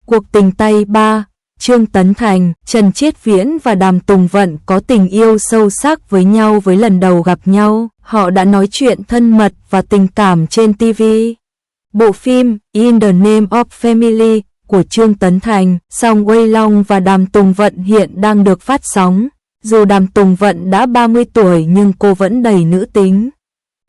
Cuộc tình tay ba, Trương Tấn Thành, Trần Chiết Viễn và Đàm Tùng Vận có tình yêu sâu sắc với nhau với lần đầu gặp nhau. Họ đã nói chuyện thân mật và tình cảm trên TV. Bộ phim In the Name of Family của Trương Tấn Thành, song Uy Long và Đàm Tùng Vận hiện đang được phát sóng. Dù Đàm Tùng Vận đã 30 tuổi nhưng cô vẫn đầy nữ tính.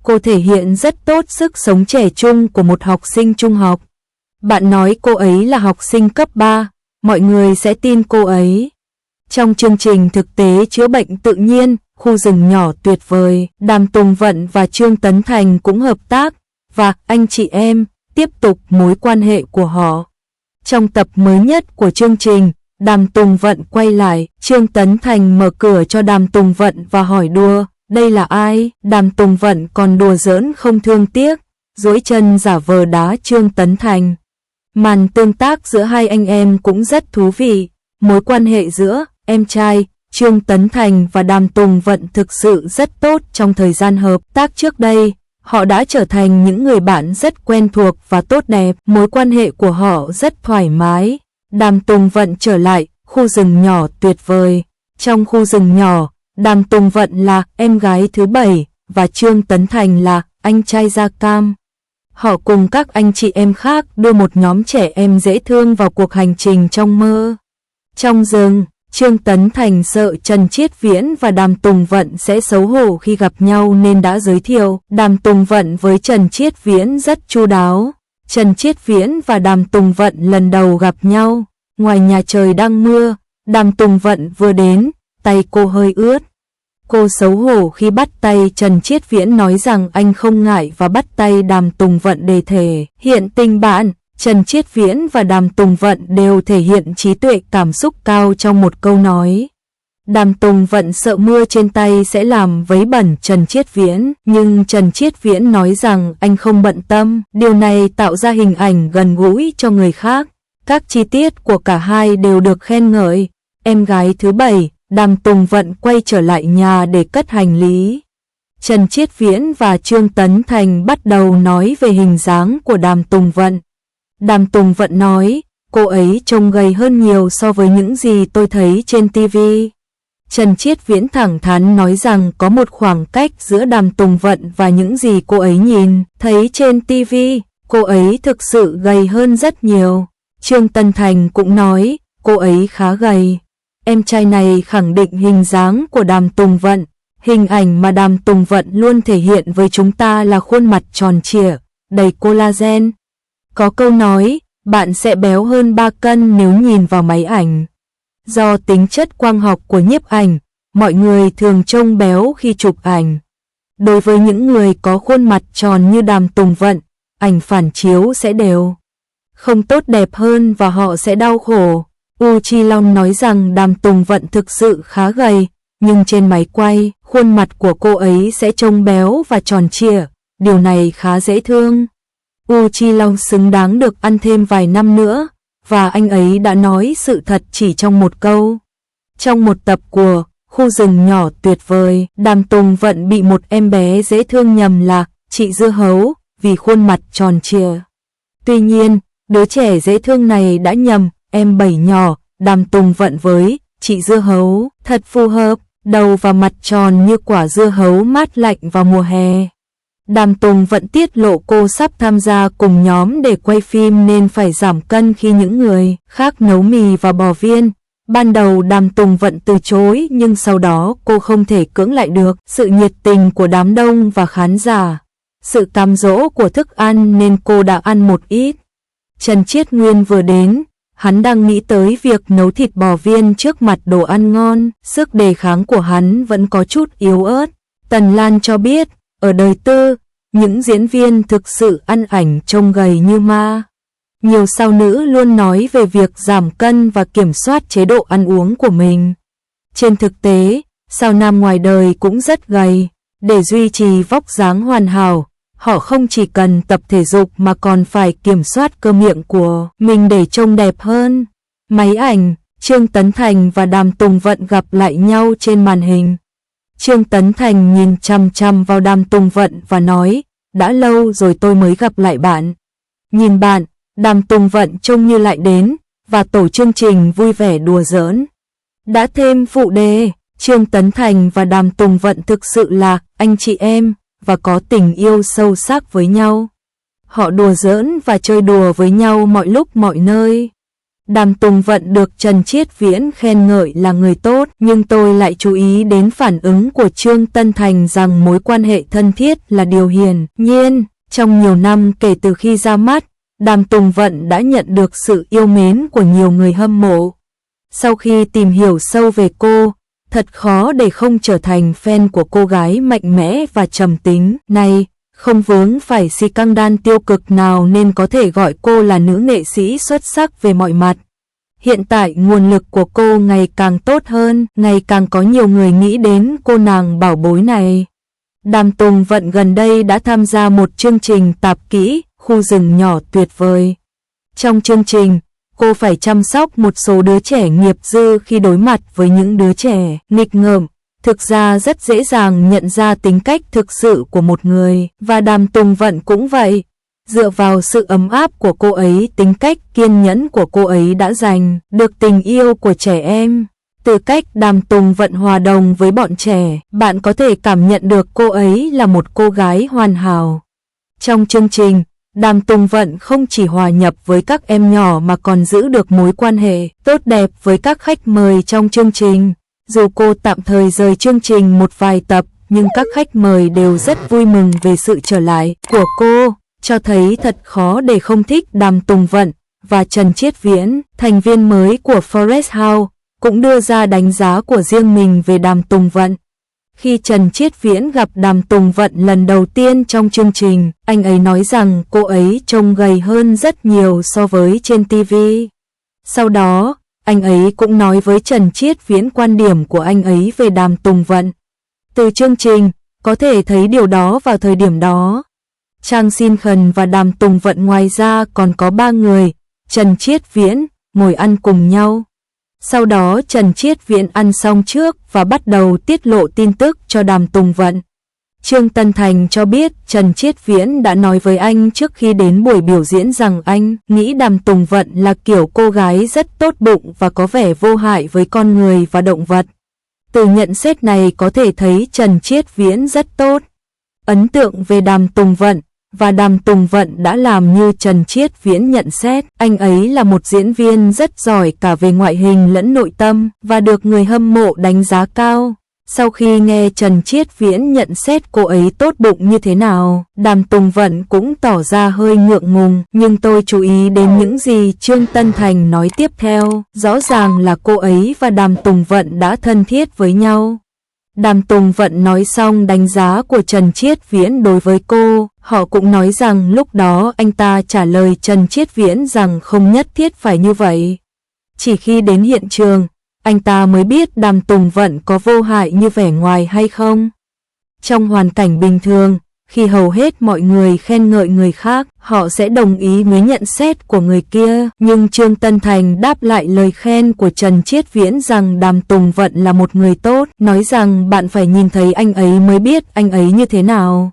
Cô thể hiện rất tốt sức sống trẻ trung của một học sinh trung học. Bạn nói cô ấy là học sinh cấp 3, mọi người sẽ tin cô ấy. Trong chương trình thực tế chữa bệnh tự nhiên, khu rừng nhỏ tuyệt vời, Đàm Tùng Vận và Trương Tấn Thành cũng hợp tác, và anh chị em tiếp tục mối quan hệ của họ. Trong tập mới nhất của chương trình, Đàm Tùng Vận quay lại, Trương Tấn Thành mở cửa cho Đàm Tùng Vận và hỏi đùa, đây là ai? Đàm Tùng Vận còn đùa giỡn không thương tiếc, duỗi chân giả vờ đá Trương Tấn Thành. Màn tương tác giữa hai anh em cũng rất thú vị, mối quan hệ giữa em trai Trương Tấn Thành và Đàm Tùng Vận thực sự rất tốt trong thời gian hợp tác trước đây. Họ đã trở thành những người bạn rất quen thuộc và tốt đẹp, mối quan hệ của họ rất thoải mái. Đàm Tùng Vận trở lại, khu rừng nhỏ tuyệt vời. Trong khu rừng nhỏ, Đàm Tùng Vận là em gái thứ 7 và Trương Tấn Thành là anh trai da cam. Họ cùng các anh chị em khác đưa một nhóm trẻ em dễ thương vào cuộc hành trình trong mơ. Trong rừng, Trương Tấn Thành sợ Trần Chiết Viễn và Đàm Tùng Vận sẽ xấu hổ khi gặp nhau nên đã giới thiệu Đàm Tùng Vận với Trần Chiết Viễn rất chu đáo. Trần Chiết Viễn và Đàm Tùng Vận lần đầu gặp nhau, ngoài nhà trời đang mưa, Đàm Tùng Vận vừa đến, tay cô hơi ướt. Cô xấu hổ khi bắt tay Trần Chiết Viễn nói rằng anh không ngại và bắt tay Đàm Tùng Vận để thể hiện tình bạn. Trần Chiết Viễn và Đàm Tùng Vận đều thể hiện trí tuệ cảm xúc cao trong một câu nói. Đàm Tùng Vận sợ mưa trên tay sẽ làm vấy bẩn Trần Chiết Viễn, nhưng Trần Chiết Viễn nói rằng anh không bận tâm, điều này tạo ra hình ảnh gần gũi cho người khác. Các chi tiết của cả hai đều được khen ngợi. Em gái thứ 7, Đàm Tùng Vận quay trở lại nhà để cất hành lý. Trần Chiết Viễn và Trương Tấn Thành bắt đầu nói về hình dáng của Đàm Tùng Vận. Đàm Tùng Vận nói, cô ấy trông gầy hơn nhiều so với những gì tôi thấy trên TV. Trần Chiết Viễn thẳng thắn nói rằng có một khoảng cách giữa Đàm Tùng Vận và những gì cô ấy nhìn thấy trên TV, cô ấy thực sự gầy hơn rất nhiều. Trương Tấn Thành cũng nói, cô ấy khá gầy. Em trai này khẳng định hình dáng của Đàm Tùng Vận. Hình ảnh mà Đàm Tùng Vận luôn thể hiện với chúng ta là khuôn mặt tròn trịa, đầy collagen. Có câu nói, bạn sẽ béo hơn 3 cân nếu nhìn vào máy ảnh. Do tính chất quang học của nhiếp ảnh, mọi người thường trông béo khi chụp ảnh. Đối với những người có khuôn mặt tròn như Đàm Tùng Vận, ảnh phản chiếu sẽ đều không tốt đẹp hơn và họ sẽ đau khổ. U Chi Long nói rằng Đàm Tùng Vận thực sự khá gầy, nhưng trên máy quay, khuôn mặt của cô ấy sẽ trông béo và tròn trịa, điều này khá dễ thương. U Chi Long xứng đáng được ăn thêm vài năm nữa, và anh ấy đã nói sự thật chỉ trong một câu. Trong một tập của Khu rừng nhỏ tuyệt vời, Đàm Tùng Vận bị một em bé dễ thương nhầm là chị dưa hấu vì khuôn mặt tròn trịa. Tuy nhiên, đứa trẻ dễ thương này đã nhầm em bảy nhỏ Đàm Tùng Vận với chị dưa hấu, thật phù hợp, đầu và mặt tròn như quả dưa hấu mát lạnh vào mùa hè. Đàm Tùng Vận tiết lộ cô sắp tham gia cùng nhóm để quay phim nên phải giảm cân khi những người khác nấu mì và bò viên. Ban đầu Đàm Tùng Vận từ chối nhưng sau đó cô không thể cưỡng lại được sự nhiệt tình của đám đông và khán giả. Sự cám dỗ của thức ăn nên cô đã ăn một ít. Trần Chiết Nguyên vừa đến, hắn đang nghĩ tới việc nấu thịt bò viên trước mặt đồ ăn ngon, sức đề kháng của hắn vẫn có chút yếu ớt. Tần Lan cho biết, ở đời tư, những diễn viên thực sự ăn ảnh trông gầy như ma. Nhiều sao nữ luôn nói về việc giảm cân và kiểm soát chế độ ăn uống của mình. Trên thực tế, sao nam ngoài đời cũng rất gầy. Để duy trì vóc dáng hoàn hảo, họ không chỉ cần tập thể dục mà còn phải kiểm soát cơ miệng của mình để trông đẹp hơn. Máy ảnh, Trương Tấn Thành và Đàm Tùng Vận gặp lại nhau trên màn hình. Trương Tấn Thành nhìn chằm chằm vào Đàm Tùng Vận và nói, đã lâu rồi tôi mới gặp lại bạn. Nhìn bạn, Đàm Tùng Vận trông như lại đến, và tổ chương trình vui vẻ đùa giỡn. Đã thêm phụ đề, Trương Tấn Thành và Đàm Tùng Vận thực sự là anh chị em và có tình yêu sâu sắc với nhau. Họ đùa giỡn và chơi đùa với nhau mọi lúc mọi nơi. Đàm Tùng Vận được Trần Chiết Viễn khen ngợi là người tốt, nhưng tôi lại chú ý đến phản ứng của Trương Tấn Thành rằng mối quan hệ thân thiết là điều hiển nhiên. Trong nhiều năm kể từ khi ra mắt, Đàm Tùng Vận đã nhận được sự yêu mến của nhiều người hâm mộ. Sau khi tìm hiểu sâu về cô, thật khó để không trở thành fan của cô gái mạnh mẽ và trầm tính này, không vướng phải xì căng đan tiêu cực nào nên có thể gọi cô là nữ nghệ sĩ xuất sắc về mọi mặt. Hiện tại nguồn lực của cô ngày càng tốt hơn, ngày càng có nhiều người nghĩ đến cô nàng bảo bối này. Đàm Tùng Vận gần đây đã tham gia một chương trình tạp kỹ, Khu rừng nhỏ tuyệt vời. Trong chương trình, cô phải chăm sóc một số đứa trẻ nghiệp dư khi đối mặt với những đứa trẻ nghịch ngợm. Thực ra rất dễ dàng nhận ra tính cách thực sự của một người, và Đàm Tùng Vận cũng vậy. Dựa vào sự ấm áp của cô ấy, tính cách kiên nhẫn của cô ấy đã giành được tình yêu của trẻ em. Từ cách Đàm Tùng Vận hòa đồng với bọn trẻ, bạn có thể cảm nhận được cô ấy là một cô gái hoàn hảo. Trong chương trình, Đàm Tùng Vận không chỉ hòa nhập với các em nhỏ mà còn giữ được mối quan hệ tốt đẹp với các khách mời trong chương trình. Dù cô tạm thời rời chương trình một vài tập, nhưng các khách mời đều rất vui mừng về sự trở lại của cô, cho thấy thật khó để không thích Đàm Tùng Vận. Và Trần Chiết Viễn, thành viên mới của Forest House, cũng đưa ra đánh giá của riêng mình về Đàm Tùng Vận. Khi Trần Chiết Viễn gặp Đàm Tùng Vận lần đầu tiên trong chương trình, anh ấy nói rằng cô ấy trông gầy hơn rất nhiều so với trên TV. Sau đó, anh ấy cũng nói với Trần Chiết Viễn quan điểm của anh ấy về Đàm Tùng Vận. Từ chương trình, có thể thấy điều đó vào thời điểm đó. Trang Xin Khẩn và Đàm Tùng Vận ngoài ra còn có 3 người, Trần Chiết Viễn, ngồi ăn cùng nhau. Sau đó Trần Chiết Viễn ăn xong trước và bắt đầu tiết lộ tin tức cho Đàm Tùng Vận. Trương Tấn Thành cho biết Trần Chiết Viễn đã nói với anh trước khi đến buổi biểu diễn rằng anh nghĩ Đàm Tùng Vận là kiểu cô gái rất tốt bụng và có vẻ vô hại với con người và động vật. Từ nhận xét này có thể thấy Trần Chiết Viễn rất tốt ấn tượng về Đàm Tùng Vận, và Đàm Tùng Vận đã làm như Trần Chiết Viễn nhận xét. Anh ấy là một diễn viên rất giỏi cả về ngoại hình lẫn nội tâm và được người hâm mộ đánh giá cao. Sau khi nghe Trần Chiết Viễn nhận xét cô ấy tốt bụng như thế nào, Đàm Tùng Vận cũng tỏ ra hơi ngượng ngùng, nhưng tôi chú ý đến những gì Trương Tấn Thành nói tiếp theo, rõ ràng là cô ấy và Đàm Tùng Vận đã thân thiết với nhau. Đàm Tùng Vận nói xong đánh giá của Trần Chiết Viễn đối với cô, họ cũng nói rằng lúc đó anh ta trả lời Trần Chiết Viễn rằng không nhất thiết phải như vậy. Chỉ khi đến hiện trường, anh ta mới biết Đàm Tùng Vận có vô hại như vẻ ngoài hay không. Trong hoàn cảnh bình thường, khi hầu hết mọi người khen ngợi người khác, họ sẽ đồng ý với nhận xét của người kia, nhưng Trương Tấn Thành đáp lại lời khen của Trần Chiết Viễn rằng Đàm Tùng Vận là một người tốt, nói rằng bạn phải nhìn thấy anh ấy mới biết anh ấy như thế nào.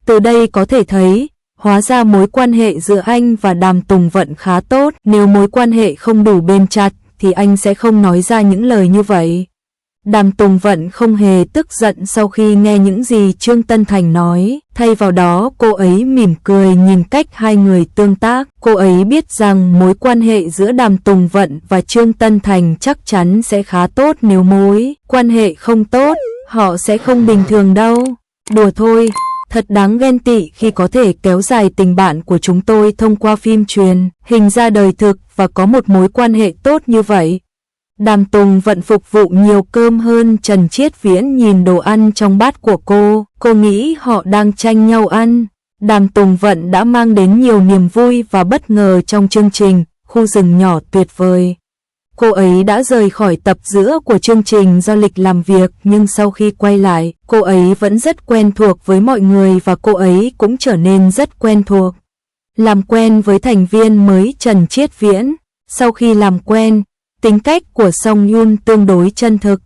Từ đây có thể thấy, hóa ra mối quan hệ giữa anh và Đàm Tùng Vận khá tốt, nếu mối quan hệ không đủ bền chặt thì anh sẽ không nói ra những lời như vậy. Đàm Tùng Vận không hề tức giận sau khi nghe những gì Trương Tấn Thành nói, thay vào đó cô ấy mỉm cười nhìn cách hai người tương tác. Cô ấy biết rằng mối quan hệ giữa Đàm Tùng Vận và Trương Tấn Thành chắc chắn sẽ khá tốt, nếu mối quan hệ không tốt, họ sẽ không bình thường đâu. Đùa thôi, thật đáng ghen tị khi có thể kéo dài tình bạn của chúng tôi thông qua phim truyền hình ra đời thực và có một mối quan hệ tốt như vậy. Đàm Tùng Vận phục vụ nhiều cơm hơn Trần Chiết Viễn nhìn đồ ăn trong bát của cô nghĩ họ đang tranh nhau ăn. Đàm Tùng Vận đã mang đến nhiều niềm vui và bất ngờ trong chương trình Khu rừng nhỏ tuyệt vời. Cô ấy đã rời khỏi tập giữa của chương trình do lịch làm việc, nhưng sau khi quay lại, cô ấy vẫn rất quen thuộc với mọi người và cô ấy cũng trở nên rất quen thuộc. Làm quen với thành viên mới Trần Chiết Viễn. Sau khi làm quen, tính cách của Song Yun tương đối chân thực.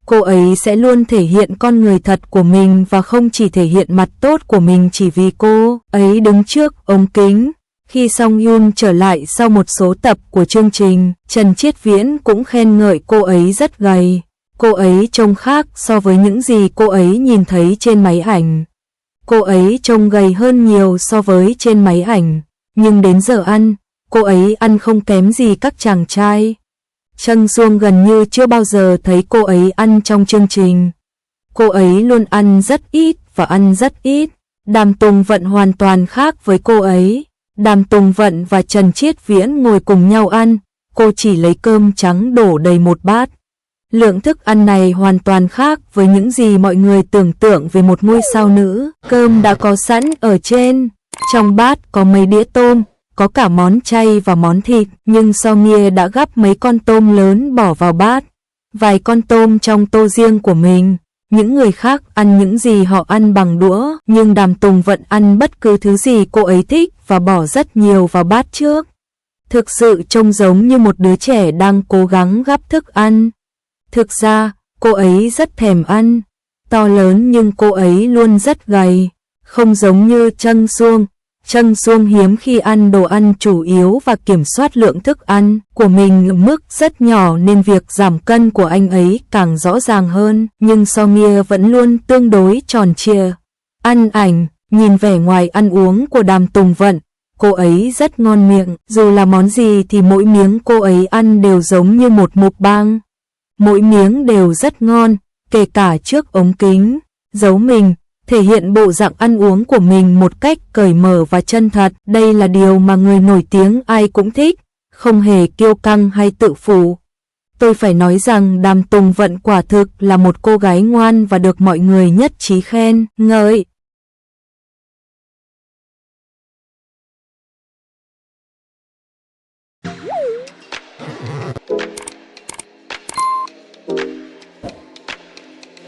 Cô ấy sẽ luôn thể hiện con người thật của mình và không chỉ thể hiện mặt tốt của mình chỉ vì cô ấy đứng trước ống kính. Khi Song Yun trở lại sau một số tập của chương trình, Trần Chiết Viễn cũng khen ngợi cô ấy rất gầy. Cô ấy trông khác so với những gì cô ấy nhìn thấy trên máy ảnh. Cô ấy trông gầy hơn nhiều so với trên máy ảnh, nhưng đến giờ ăn, cô ấy ăn không kém gì các chàng trai. Trân Xuông gần như chưa bao giờ thấy cô ấy ăn trong chương trình. Cô ấy luôn ăn rất ít và ăn rất ít. Đàm Tùng Vận hoàn toàn khác với cô ấy. Đàm Tùng Vận và Trần Chiết Viễn ngồi cùng nhau ăn, cô chỉ lấy cơm trắng đổ đầy một bát. Lượng thức ăn này hoàn toàn khác với những gì mọi người tưởng tượng về một ngôi sao nữ. Cơm đã có sẵn ở trên, trong bát có mấy đĩa tôm, có cả món chay và món thịt, nhưng So Nghia đã gắp mấy con tôm lớn bỏ vào bát, vài con tôm trong tô riêng của mình. Những người khác ăn những gì họ ăn bằng đũa, nhưng Đàm Tùng Vận ăn bất cứ thứ gì cô ấy thích và bỏ rất nhiều vào bát trước. Thực sự trông giống như một đứa trẻ đang cố gắng gắp thức ăn. Thực ra, cô ấy rất thèm ăn, to lớn nhưng cô ấy luôn rất gầy, không giống như Trân Xuông. Trân Xuông hiếm khi ăn đồ ăn chủ yếu và kiểm soát lượng thức ăn của mình ở mức rất nhỏ nên việc giảm cân của anh ấy càng rõ ràng hơn, nhưng So Nghia vẫn luôn tương đối tròn trịa. Ăn ảnh, nhìn vẻ ngoài ăn uống của Đàm Tùng Vận, cô ấy rất ngon miệng, dù là món gì thì mỗi miếng cô ấy ăn đều giống như một mukbang. Mỗi miếng đều rất ngon, kể cả trước ống kính, giấu mình, thể hiện bộ dạng ăn uống của mình một cách cởi mở và chân thật. Đây là điều mà người nổi tiếng ai cũng thích, không hề kiêu căng hay tự phụ. Tôi phải nói rằng Đàm Tùng Vận quả thực là một cô gái ngoan và được mọi người nhất trí khen ngợi.